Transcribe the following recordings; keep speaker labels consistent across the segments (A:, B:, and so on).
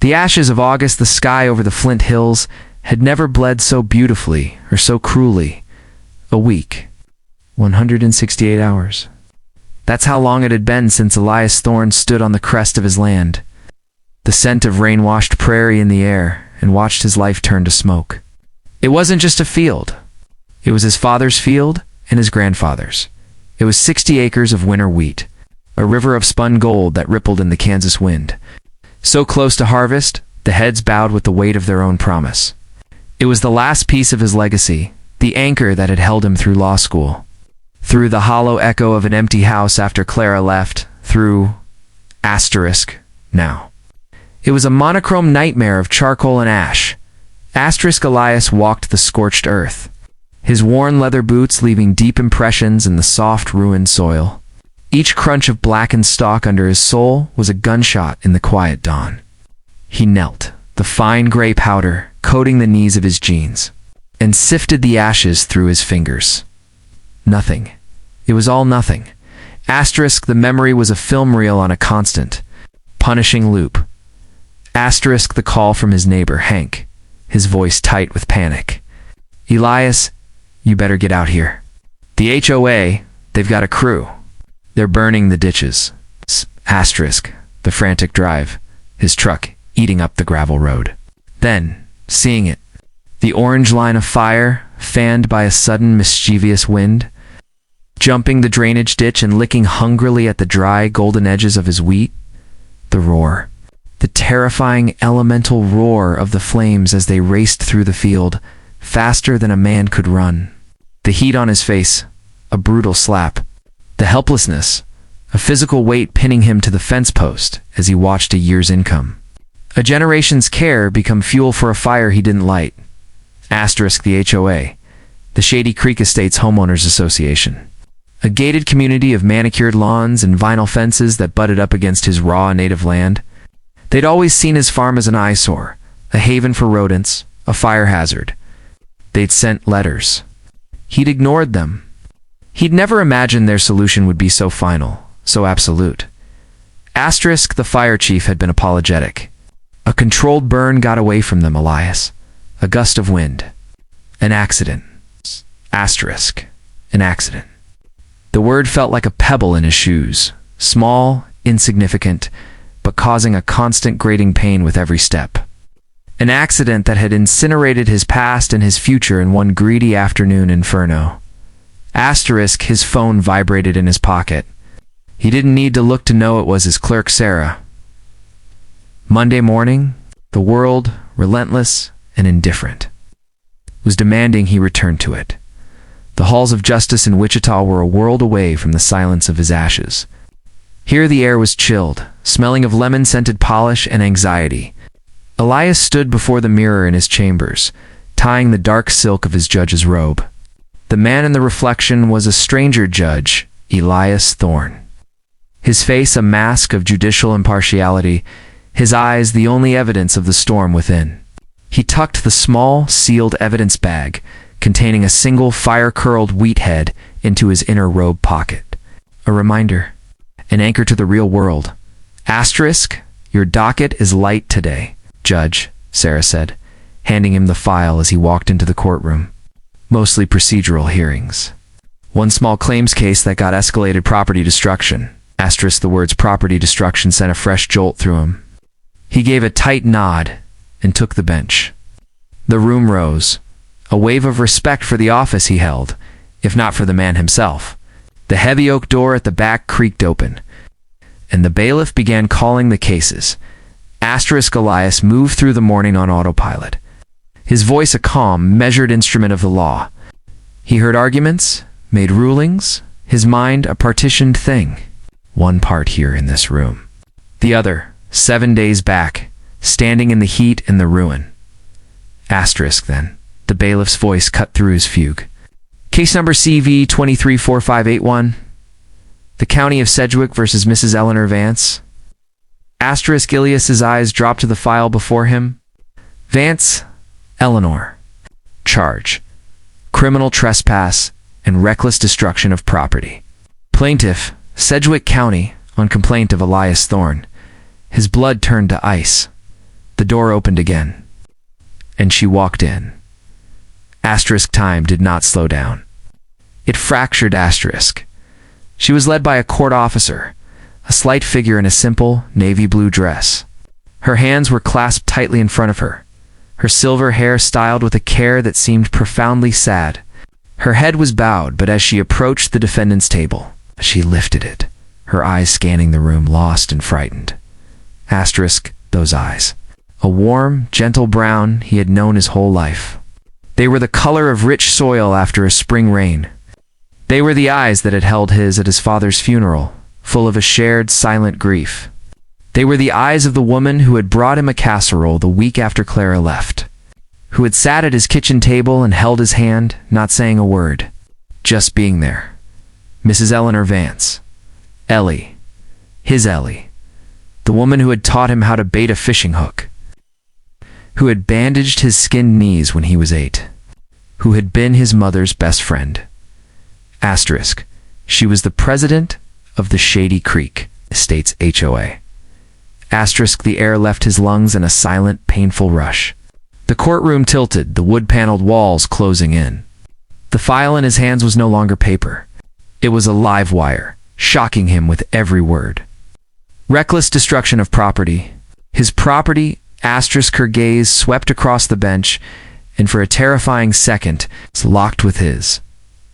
A: The ashes of August, the sky over the Flint Hills, had never bled so beautifully or so cruelly. A week. 168 hours. That's how long it had been since Elias Thorne stood on the crest of his land, the scent of rain-washed prairie in the air, and watched his life turn to smoke. It wasn't just a field. It was his father's field and his grandfather's. It was 60 acres of winter wheat, a river of spun gold that rippled in the Kansas wind. So close to harvest, the heads bowed with the weight of their own promise. It was the last piece of his legacy, the anchor that had held him through law school, through the hollow echo of an empty house after Clara left, through now. It was a monochrome nightmare of charcoal and ash. Elias walked the scorched earth, his worn leather boots leaving deep impressions in the soft, ruined soil. Each crunch of blackened stalk under his sole was a gunshot in the quiet dawn. He knelt, the fine gray powder coating the knees of his jeans, and sifted the ashes through his fingers. Nothing. It was all nothing. The memory was a film reel on a constant, punishing loop. The call from his neighbor, Hank, his voice tight with panic. Elias, you better get out here. The HOA, they've got a crew. They're burning the ditches. The frantic drive, his truck eating up the gravel road. Then, seeing it, the orange line of fire, fanned by a sudden mischievous wind, jumping the drainage ditch and licking hungrily at the dry, golden edges of his wheat. The roar. The terrifying elemental roar of the flames as they raced through the field, faster than a man could run. The heat on his face, a brutal slap. The helplessness, a physical weight pinning him to the fence post as he watched a year's income. A generation's care become fuel for a fire he didn't light. The HOA, the Shady Creek Estates Homeowners Association. A gated community of manicured lawns and vinyl fences that butted up against his raw native land. They'd always seen his farm as an eyesore, a haven for rodents, a fire hazard. They'd sent letters. He'd ignored them. He'd never imagined their solution would be so final, so absolute. The fire chief had been apologetic. A controlled burn got away from them, Elias. A gust of wind. An accident. An accident. The word felt like a pebble in his shoes, small, insignificant, but causing a constant grating pain with every step. An accident that had incinerated his past and his future in one greedy afternoon inferno. His phone vibrated in his pocket. He didn't need to look to know it was his clerk, Sarah. Monday morning, the world, relentless and indifferent, was demanding he return to it. The halls of justice in Wichita were a world away from the silence of his ashes. Here the air was chilled, smelling of lemon-scented polish and anxiety. Elias stood before the mirror in his chambers, tying the dark silk of his judge's robe. The man in the reflection was a stranger judge, Elias Thorne. His face a mask of judicial impartiality, his eyes the only evidence of the storm within. He tucked the small, sealed evidence bag, containing a single fire-curled wheat head, into his inner robe pocket. A reminder. An anchor to the real world. Your docket is light today, Judge, Sarah said, handing him the file as he walked into the courtroom. Mostly procedural hearings. One small claims case that got escalated property destruction. The words property destruction sent a fresh jolt through him. He gave a tight nod and took the bench. The room rose, a wave of respect for the office he held, if not for the man himself. The heavy oak door at the back creaked open, and the bailiff began calling the cases. Elias moved through the morning on autopilot, his voice a calm, measured instrument of the law. He heard arguments, made rulings, his mind a partitioned thing. One part here in this room. The other, 7 days back, standing in the heat and the ruin. Then, the bailiff's voice cut through his fugue. Case number CV 234581. The County of Sedgwick versus Mrs. Eleanor Vance. Elias's eyes dropped to the file before him. Vance, Eleanor. Charge: criminal trespass and reckless destruction of property. Plaintiff, Sedgwick County, on complaint of Elias Thorne. His blood turned to ice. The door opened again, and she walked in. Asterisk time did not slow down. It fractured asterisk. She was led by a court officer, a slight figure in a simple navy blue dress. Her hands were clasped tightly in front of her, her silver hair styled with a care that seemed profoundly sad. Her head was bowed, but as she approached the defendant's table, she lifted it, her eyes scanning the room, lost and frightened. Asterisk, those eyes. A warm, gentle brown he had known his whole life. They were the color of rich soil after a spring rain. They were the eyes that had held his at his father's funeral, full of a shared, silent grief. They were the eyes of the woman who had brought him a casserole the week after Clara left, who had sat at his kitchen table and held his hand, not saying a word, just being there. Mrs. Eleanor Vance. Ellie. His Ellie. The woman who had taught him how to bait a fishing hook, who had bandaged his skinned knees when he was 8, who had been his mother's best friend. Asterisk. She was the president of the Shady Creek Estates HOA. Asterisk. The air left his lungs in a silent, painful rush. The courtroom tilted, the wood-paneled walls closing in. The file in his hands was no longer paper. It was a live wire, shocking him with every word. Reckless destruction of property. His property. Asterisk. Her gaze swept across the bench, and for a terrifying second, was locked with his.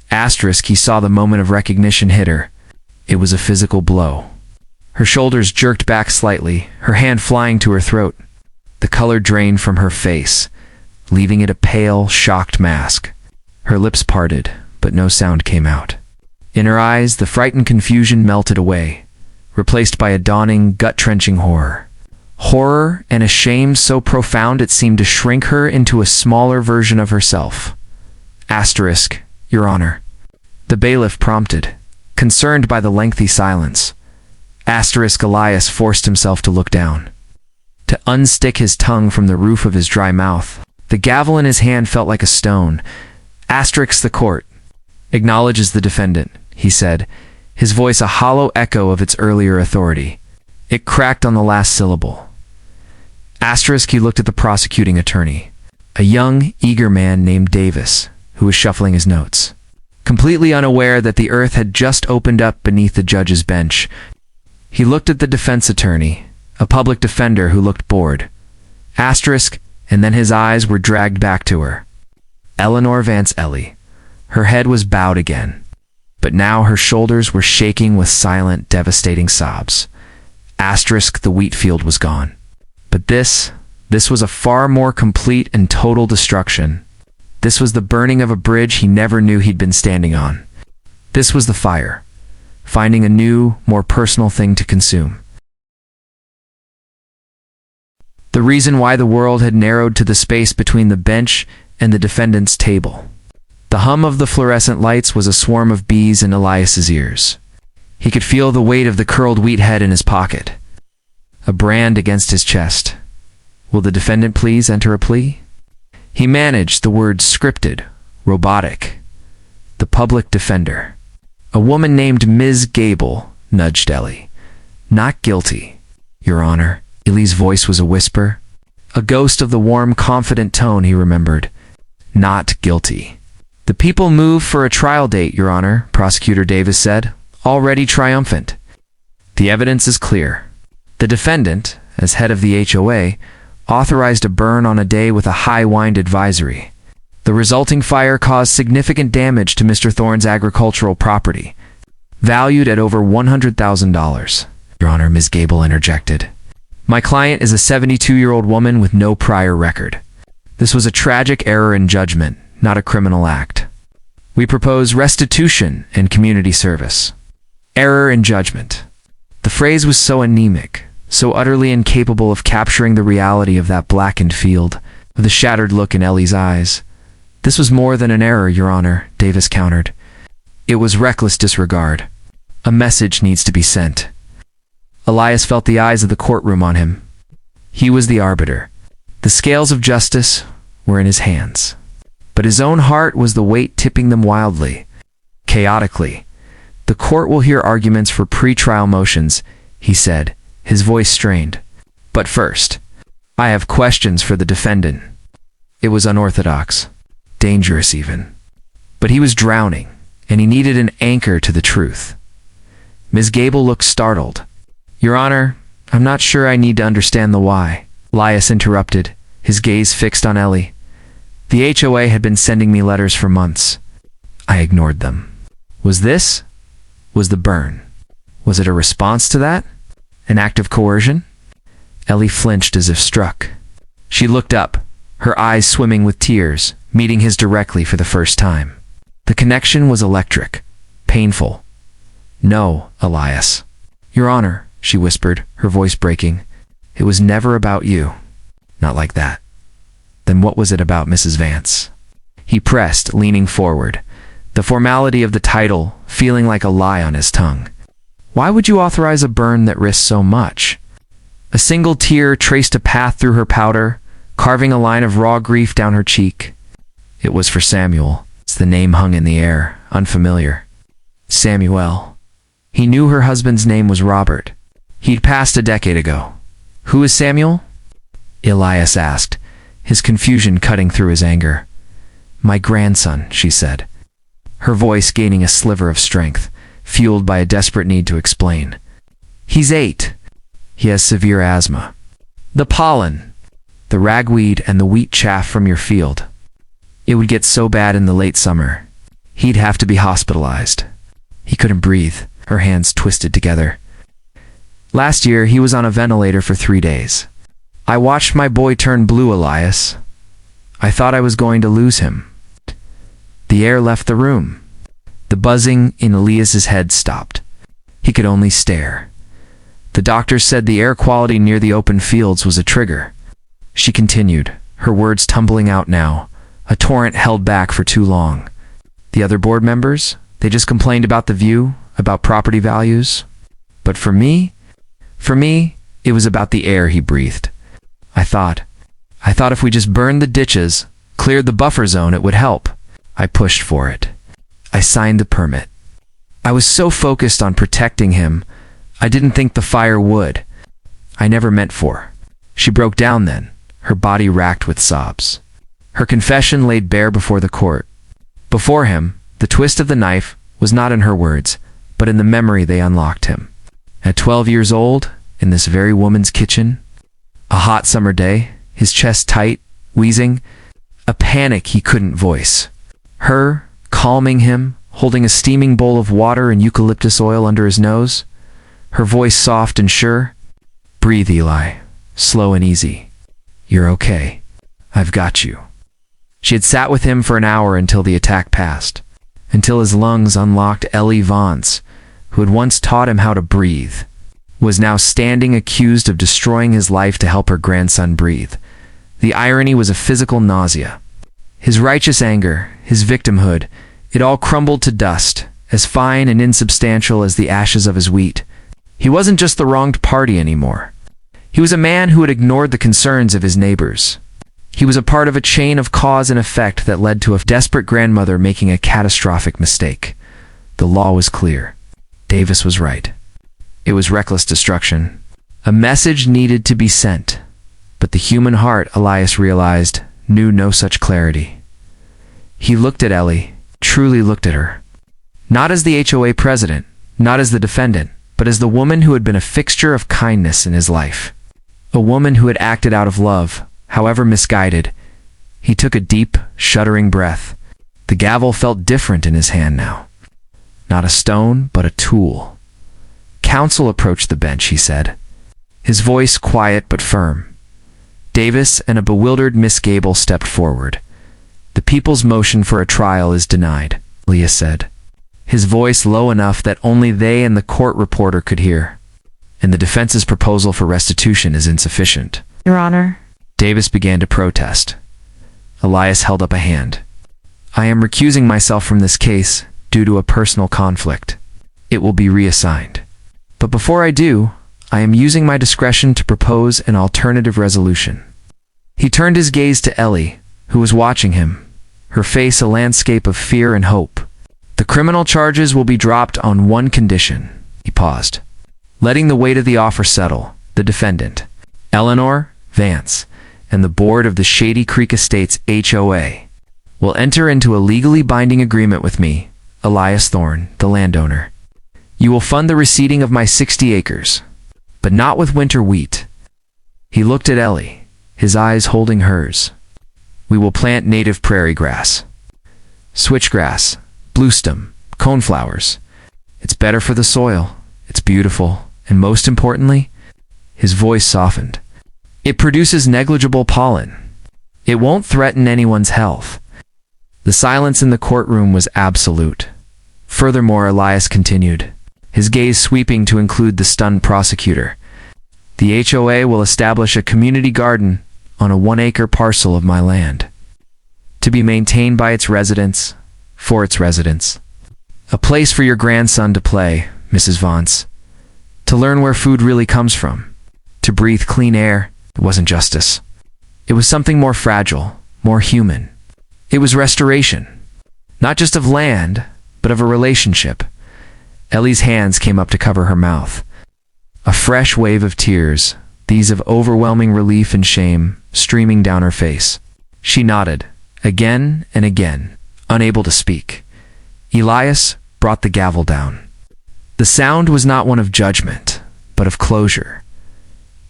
A: Asterisk. He saw the moment of recognition hit her. It was a physical blow. Her shoulders jerked back slightly, her hand flying to her throat. The color drained from her face, leaving it a pale, shocked mask. Her lips parted, but no sound came out. In her eyes, the frightened confusion melted away, replaced by a dawning, gut-wrenching horror. Horror and a shame so profound it seemed to shrink her into a smaller version of herself. Asterisk, Your Honor. The bailiff prompted, concerned by the lengthy silence. Asterisk. Elias forced himself to look down, to unstick his tongue from the roof of his dry mouth. The gavel in his hand felt like a stone. Asterisk. The court acknowledges the defendant, he said, his voice a hollow echo of its earlier authority. It cracked on the last syllable. Asterisk. He looked at the prosecuting attorney, a young, eager man named Davis, who was shuffling his notes, completely unaware that the earth had just opened up beneath the judge's bench. He looked at the defense attorney, a public defender who looked bored. Asterisk. And then his eyes were dragged back to her. Eleanor Vance Ellie. Her head was bowed again, but now her shoulders were shaking with silent, devastating sobs. Asterisk. The wheat field was gone. But this was a far more complete and total destruction. This was the burning of a bridge he never knew he'd been standing on. This was the fire, finding a new, more personal thing to consume. The reason why the world had narrowed to the space between the bench and the defendant's table. The hum of the fluorescent lights was a swarm of bees in Elias's ears. He could feel the weight of the curled wheat head in his pocket, a brand against his chest. Will the defendant please enter a plea? He managed the words scripted, robotic. The public defender. A woman named Ms. Gable nudged Ellie. Not guilty, Your Honor. Ellie's voice was a whisper, a ghost of the warm, confident tone he remembered. Not guilty. The people move for a trial date, Your Honor, Prosecutor Davis said, already triumphant. The evidence is clear. The defendant, as head of the HOA, authorized a burn on a day with a high wind advisory. The resulting fire caused significant damage to Mr. Thorne's agricultural property, valued at over $100,000. Your Honor, Ms. Gable interjected. My client is a 72-year-old woman with no prior record. This was a tragic error in judgment, not a criminal act. We propose restitution and community service. Error in judgment. The phrase was so anemic, so utterly incapable of capturing the reality of that blackened field, of the shattered look in Ellie's eyes. This was more than an error, Your Honor, Davis countered. It was reckless disregard. A message needs to be sent. Elias felt the eyes of the courtroom on him. He was the arbiter. The scales of justice were in his hands. But his own heart was the weight tipping them wildly, chaotically. The court will hear arguments for pre-trial motions, he said, his voice strained. But first, I have questions for the defendant. It was unorthodox, dangerous even. But he was drowning, and he needed an anchor to the truth. Ms. Gable looked startled. Your Honor, I'm not sure I need to understand the why, Elias interrupted, his gaze fixed on Ellie. The HOA had been sending me letters for months. I ignored them. Was the burn? Was it a response to that? An act of coercion? Ellie flinched as if struck. She looked up, her eyes swimming with tears, meeting his directly for the first time. The connection was electric, painful. No, Elias. Your Honor, she whispered, her voice breaking. It was never about you. Not like that. Then what was it about Mrs. Vance? He pressed, leaning forward, the formality of the title feeling like a lie on his tongue. Why would you authorize a burn that risked so much? A single tear traced a path through her powder, carving a line of raw grief down her cheek. It was for Samuel. The name hung in the air, unfamiliar. Samuel. He knew her husband's name was Robert. He'd passed a decade ago. Who is Samuel? Elias asked, his confusion cutting through his anger. My grandson, she said, her voice gaining a sliver of strength, fueled by a desperate need to explain. He's 8. He has severe asthma. The pollen, the ragweed and the wheat chaff from your field. It would get so bad in the late summer. He'd have to be hospitalized. He couldn't breathe, her hands twisted together. Last year, he was on a ventilator for 3 days. I watched my boy turn blue, Elias. I thought I was going to lose him. The air left the room. The buzzing in Elias's head stopped. He could only stare. The doctor said the air quality near the open fields was a trigger. She continued, her words tumbling out now. A torrent held back for too long. The other board members, they just complained about the view, about property values. But for me, it was about the air he breathed. I thought if we just burned the ditches, cleared the buffer zone, it would help. I pushed for it. I signed the permit. I was so focused on protecting him, I didn't think the fire would. I never meant for. She broke down then, her body racked with sobs. Her confession laid bare before the court. Before him, the twist of the knife was not in her words, but in the memory they unlocked him. At 12 years old, in this very woman's kitchen, a hot summer day, his chest tight, wheezing, a panic he couldn't voice. Her, calming him, holding a steaming bowl of water and eucalyptus oil under his nose, her voice soft and sure. Breathe, Eli, slow and easy. You're okay. I've got you. She had sat with him for an hour until the attack passed, until his lungs unlocked. Ellie Vance, who had once taught him how to breathe, was now standing accused of destroying his life to help her grandson breathe. The irony was a physical nausea. His righteous anger, his victimhood, it all crumbled to dust, as fine and insubstantial as the ashes of his wheat. He wasn't just the wronged party anymore. He was a man who had ignored the concerns of his neighbors. He was a part of a chain of cause and effect that led to a desperate grandmother making a catastrophic mistake. The law was clear. Davis was right. It was reckless destruction. A message needed to be sent, but the human heart, Elias realized, knew no such clarity. He looked at Ellie, truly looked at her. Not as the HOA president, not as the defendant, but as the woman who had been a fixture of kindness in his life. A woman who had acted out of love, however misguided. He took a deep, shuddering breath. The gavel felt different in his hand now. Not a stone, but a tool. Counsel approached the bench, he said, his voice quiet but firm. Davis and a bewildered Miss Gable stepped forward. The people's motion for a trial is denied, Leah said, his voice low enough that only they and the court reporter could hear. And the defense's proposal for restitution is insufficient.
B: Your Honor.
A: Davis began to protest. Elias held up a hand. I am recusing myself from this case due to a personal conflict. It will be reassigned. But before I do, I am using my discretion to propose an alternative resolution. He turned his gaze to Ellie, who was watching him, her face a landscape of fear and hope. The criminal charges will be dropped on one condition. He paused, letting the weight of the offer settle. The defendant, Eleanor, Vance, and the board of the Shady Creek Estates HOA will enter into a legally binding agreement with me, Elias Thorne, the landowner. You will fund the reseeding of my 60 acres, but not with winter wheat. He looked at Ellie, his eyes holding hers. We will plant native prairie grass, switchgrass, bluestem, coneflowers. It's better for the soil, it's beautiful, and most importantly, his voice softened. It produces negligible pollen. It won't threaten anyone's health. The silence in the courtroom was absolute. Furthermore, Elias continued, his gaze sweeping to include the stunned prosecutor. The HOA will establish a community garden on a 1-acre parcel of my land, to be maintained by its residents, for its residents. A place for your grandson to play, Mrs. Vance, to learn where food really comes from, to breathe clean air. It wasn't justice. It was something more fragile, more human. It was restoration, not just of land, but of a relationship. Ellie's hands came up to cover her mouth. A fresh wave of tears, these of overwhelming relief and shame, streaming down her face. She nodded, again and again, unable to speak. Elias brought the gavel down. The sound was not one of judgment, but of closure.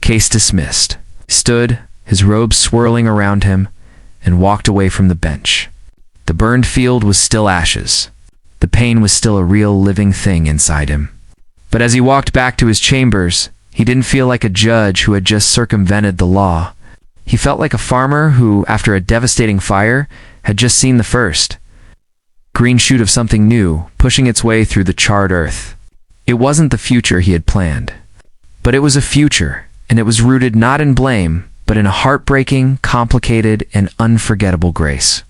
A: Case dismissed. He stood, his robes swirling around him, and walked away from the bench. The burned field was still ashes. The pain was still a real living thing inside him. But as he walked back to his chambers, he didn't feel like a judge who had just circumvented the law. He felt like a farmer who, after a devastating fire, had just seen the first green shoot of something new, pushing its way through the charred earth. It wasn't the future he had planned, but it was a future, and it was rooted not in blame, but in a heartbreaking, complicated, and unforgettable grace.